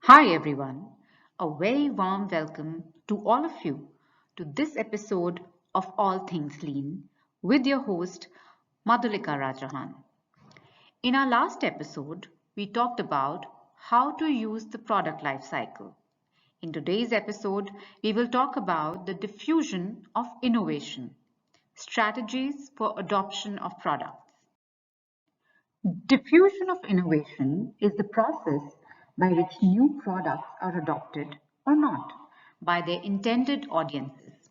Hi everyone, a very warm welcome to all of you to this episode of All Things Lean with your host Madhulika Rajahan. In our last episode, we talked about how to use the product life cycle. In today's episode, we will talk about the diffusion of innovation, strategies for adoption of products. Diffusion of innovation is the process by which new products are adopted or not by their intended audiences.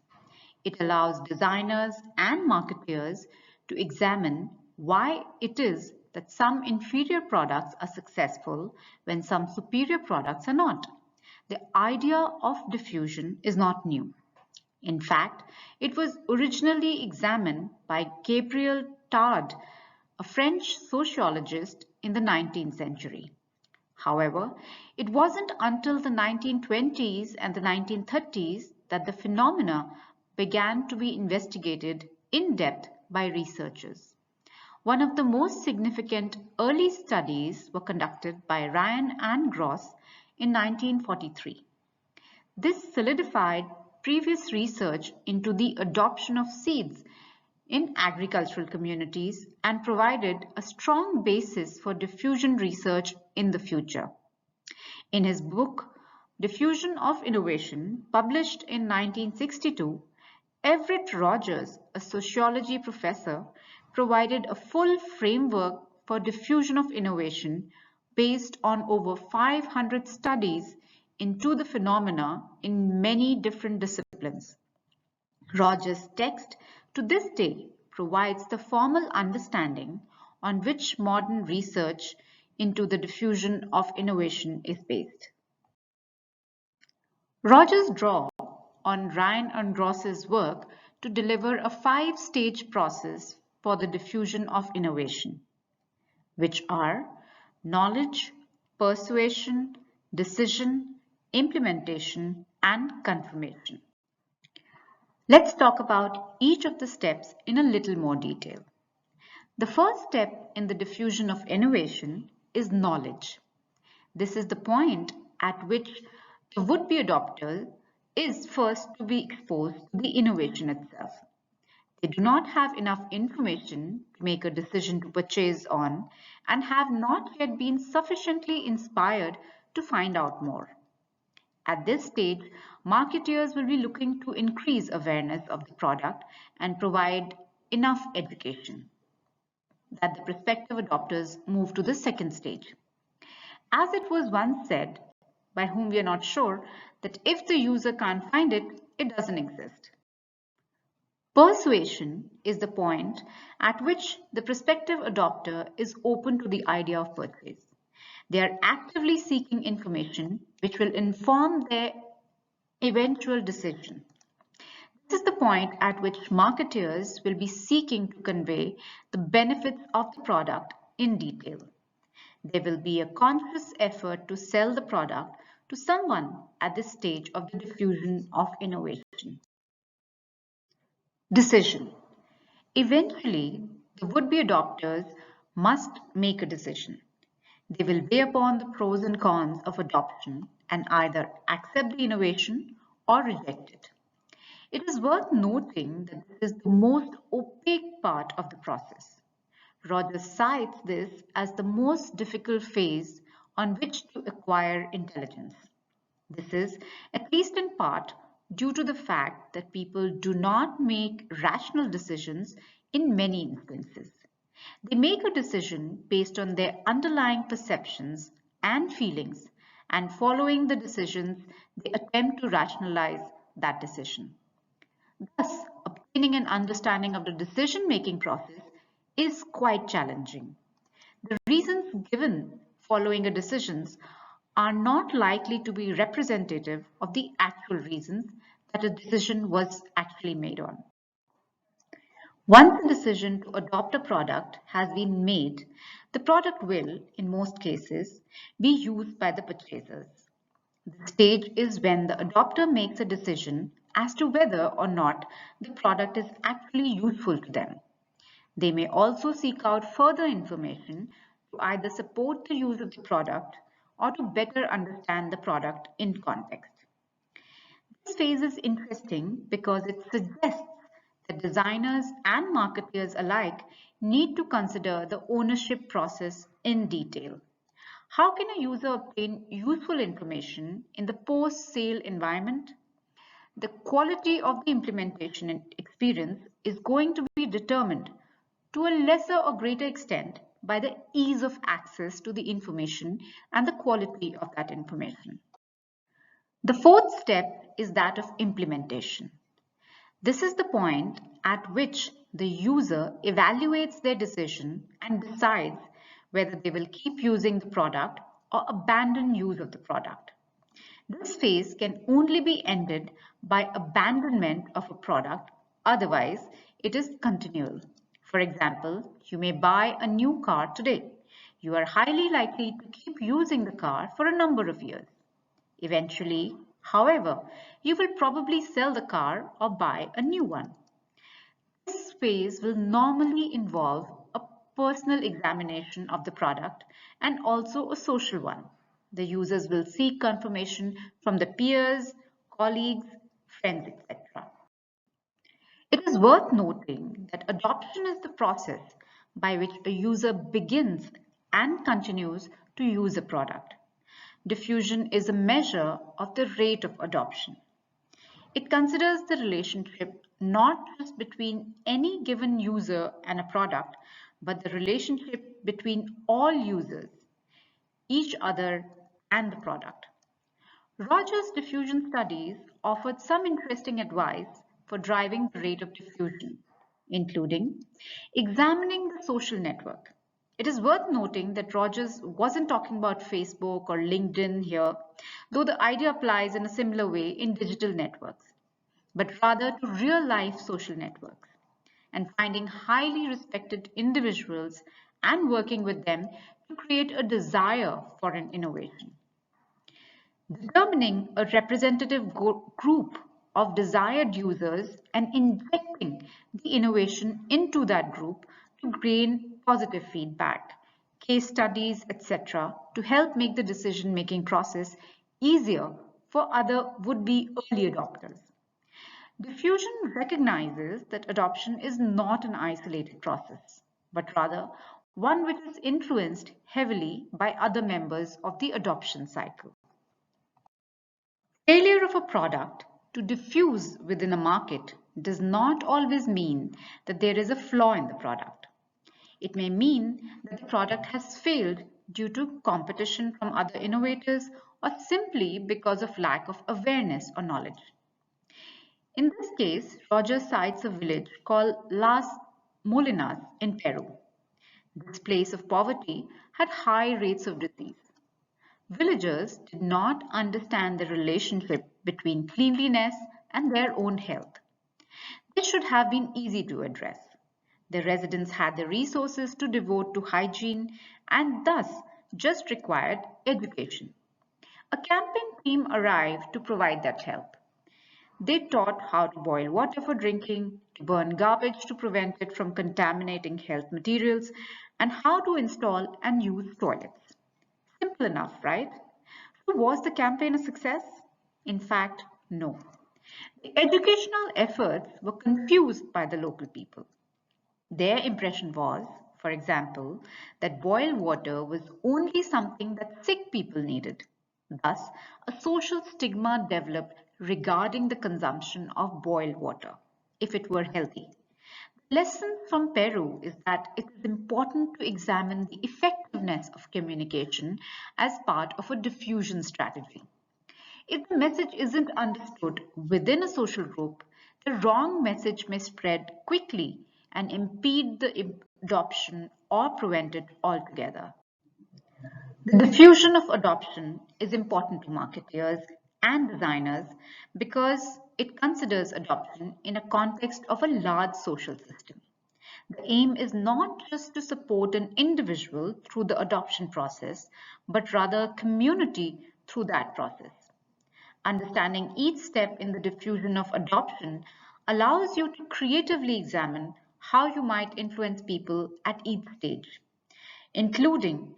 It allows designers and marketeers to examine why it is that some inferior products are successful when some superior products are not. The idea of diffusion is not new. In fact, it was originally examined by Gabriel Tard, a French sociologist in the 19th century. However, it wasn't until the 1920s and the 1930s that the phenomena began to be investigated in depth by researchers. One of the most significant early studies were conducted by Ryan and Gross in 1943. This solidified previous research into the adoption of seeds in agricultural communities and provided a strong basis for diffusion research in the future. In his book, Diffusion of Innovation, published in 1962, Everett Rogers, a sociology professor, provided a full framework for diffusion of innovation based on over 500 studies into the phenomena in many different disciplines. Rogers' text to this day provides the formal understanding on which modern research into the diffusion of innovation is based. Rogers draw on Ryan and Ross's work to deliver a five-stage process for the diffusion of innovation, which are knowledge, persuasion, decision, implementation, and confirmation. Let's talk about each of the steps in a little more detail. The first step in the diffusion of innovation is knowledge. This is the point at which the would-be adopter is first to be exposed to the innovation itself. They do not have enough information to make a decision to purchase on and have not yet been sufficiently inspired to find out more. At this stage, marketeers will be looking to increase awareness of the product and provide enough education that the prospective adopters move to the second stage. As it was once said, by whom we are not sure, that if the user can't find it, it doesn't exist. Persuasion is the point at which the prospective adopter is open to the idea of purchase. They are actively seeking information which will inform their eventual decision. This is the point at which marketers will be seeking to convey the benefits of the product in detail. There will be a conscious effort to sell the product to someone at this stage of the diffusion of innovation. Decision. Eventually, the would-be adopters must make a decision. They will weigh upon the pros and cons of adoption and either accept the innovation or reject it. It is worth noting that this is the most opaque part of the process. Rogers cites this as the most difficult phase on which to acquire intelligence. This is, at least in part, due to the fact that people do not make rational decisions in many instances. They make a decision based on their underlying perceptions and feelings, and following the decisions, they attempt to rationalize that decision. Thus, obtaining an understanding of the decision-making process is quite challenging. The reasons given following a decisions are not likely to be representative of the actual reasons that a decision was actually made on. Once a decision to adopt a product has been made, the product will, in most cases, be used by the purchasers. The stage is when the adopter makes a decision as to whether or not the product is actually useful to them. They may also seek out further information to either support the use of the product or to better understand the product in context. This phase is interesting because it suggests that designers and marketers alike need to consider the ownership process in detail. How can a user obtain useful information in the post-sale environment? The quality of the implementation and experience is going to be determined to a lesser or greater extent by the ease of access to the information and the quality of that information. The fourth step is that of implementation. This is the point at which the user evaluates their decision and decides whether they will keep using the product or abandon use of the product. This phase can only be ended by abandonment of a product, otherwise it is continual. For example, you may buy a new car today. You are highly likely to keep using the car for a number of years. Eventually, however, you will probably sell the car or buy a new one. This phase will normally involve a personal examination of the product and also a social one. The users will seek confirmation from the peers, colleagues, friends, etc. It is worth noting that adoption is the process by which a user begins and continues to use a product. Diffusion is a measure of the rate of adoption. It considers the relationship not just between any given user and a product, but the relationship between all users, each other, and the product. Rogers' diffusion studies offered some interesting advice for driving the rate of diffusion, including examining the social network. It is worth noting that Rogers wasn't talking about Facebook or LinkedIn here, though the idea applies in a similar way in digital networks, but rather to real-life social networks, and finding highly respected individuals and working with them to create a desire for an innovation. Determining a representative group of desired users and injecting the innovation into that group to gain positive feedback, case studies, etc., to help make the decision-making process easier for other would-be early adopters. Diffusion recognizes that adoption is not an isolated process, but rather one which is influenced heavily by other members of the adoption cycle. Failure of a product to diffuse within a market does not always mean that there is a flaw in the product. It may mean that the product has failed due to competition from other innovators or simply because of lack of awareness or knowledge. In this case, Roger cites a village called Las Molinas in Peru. This place of poverty had high rates of disease. Villagers did not understand the relationship between cleanliness and their own health. This should have been easy to address. The residents had the resources to devote to hygiene and thus just required education. A campaign team arrived to provide that help. They taught how to boil water for drinking, to burn garbage to prevent it from contaminating health materials, and how to install and use toilets. Simple enough, right? So was the campaign a success? In fact, no. The educational efforts were confused by the local people. Their impression was, for example, that boiled water was only something that sick people needed. Thus, a social stigma developed regarding the consumption of boiled water, if it were healthy. The lesson from Peru is that it is important to examine the effectiveness of communication as part of a diffusion strategy. If the message isn't understood within a social group, the wrong message may spread quickly and impede the adoption or prevent it altogether. The diffusion of adoption is important to marketers and designers because it considers adoption in a context of a large social system. The aim is not just to support an individual through the adoption process, but rather a community through that process. Understanding each step in the diffusion of adoption allows you to creatively examine how you might influence people at each stage, including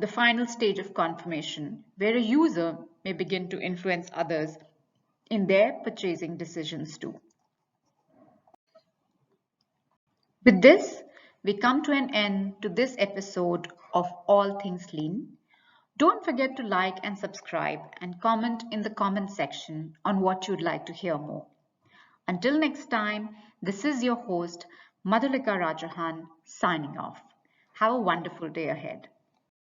the final stage of confirmation, where a user may begin to influence others in their purchasing decisions too. With this, we come to an end to this episode of All Things Lean. Don't forget to like and subscribe and comment in the comment section on what you'd like to hear more. Until next time, this is your host, Madhulika Rajahan, signing off. Have a wonderful day ahead.